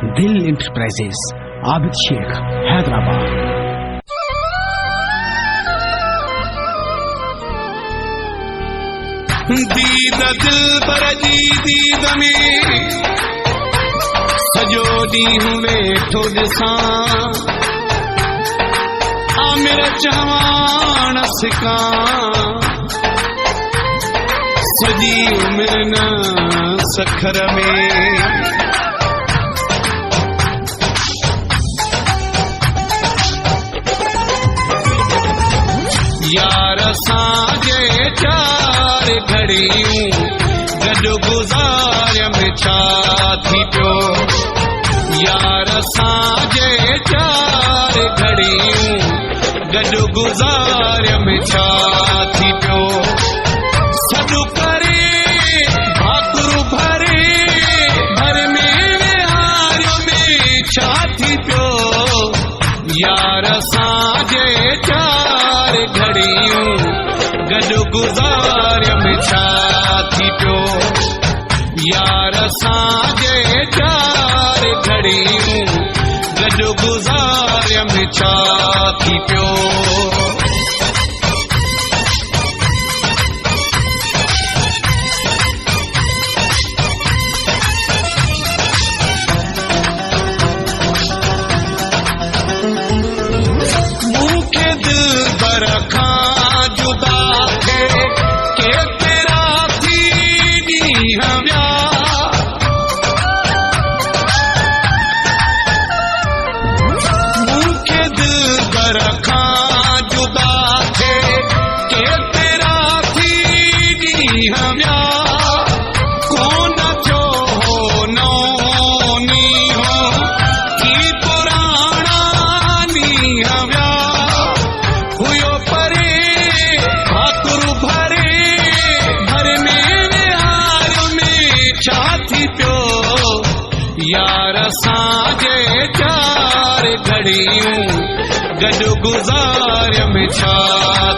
दिल इंटरप्राइजेस, आबिद शेख, हैदराबाद। दीद दिल पर जी दीद में सजो ॾींहुं वेठो ॾिसां, आमिर चवाण सिकां, सॼी उमिरि न सखर में यार असांजे चार घड़ियूं गॾु गुज़ारियम छा थी पियो, यार असांजे चार घड़ियूं गॾु गुज़ारियम छा थी पियो, सॾु करे भाकुर भरे भर में विहारियो में छा थी पियो, यार असांजे चार घड़ियूं गॾु गुज़ारियम छा थी पियो, यार असांजे चार घड़ियूं गॾु गुज़ारियम छा थी पियो। यार असांजे चार घड़ियूं गॾु गुज़ारियम छा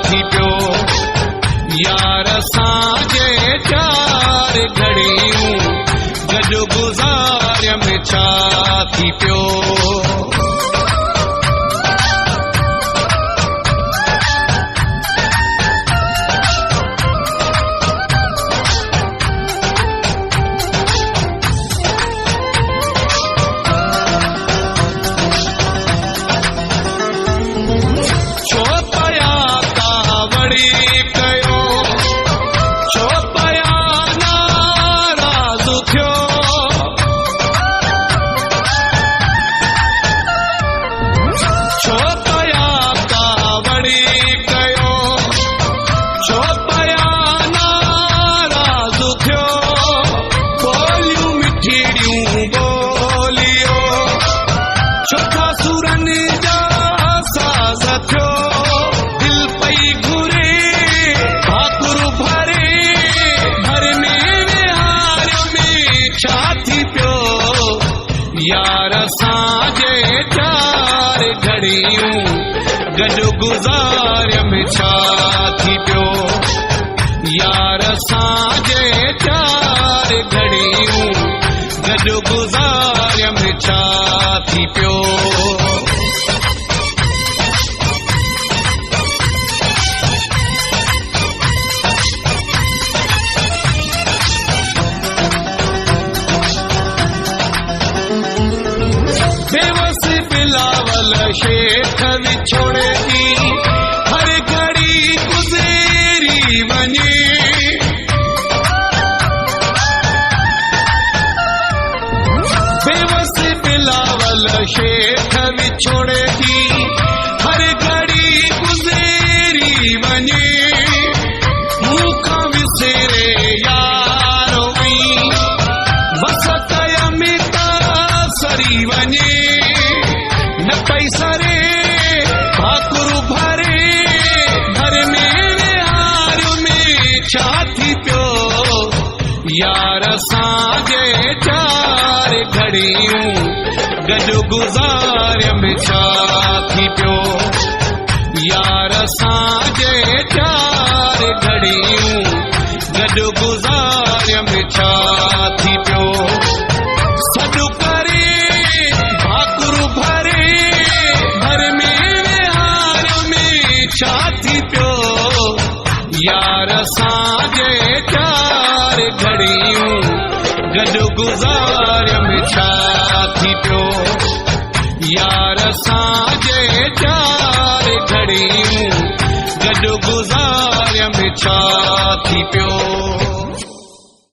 थी पियो, यार असांजे चार घड़ियूं गॾु गुज़ारियम छा थी पियो। यार असांजे चार घड़ियूं गॾु गुज़ारियम छा थी पियो, यार असांजे चार घड़ियूं गॾु गुज़ारियम छा थी पियो। शेख विछोड़े थी हर घड़ी गुज़री वञे, बेवस बिलावल शेख विछोड़े थी हर घड़ी गुज़री वञे, मूंखां विसरे यारो वई वसत अमिता सरी वञे, न पैसरे भाकुर भरे भर में विहारियो में छा थी पियो, यार असांजे चार घड़ियूं गॾु गुज़ारियम छा थी पियो, यार असांजे चार घड़ियूं गॾु गुज़ारियम छा थी पियो, सॾु करे छा थी पियो यार असांजे चार घड़ियूं गॾु गुज़ारिय में छा थी पियो यार असांजे चार घड़ियूं गॾु गुज़ारिय में छा थी पियो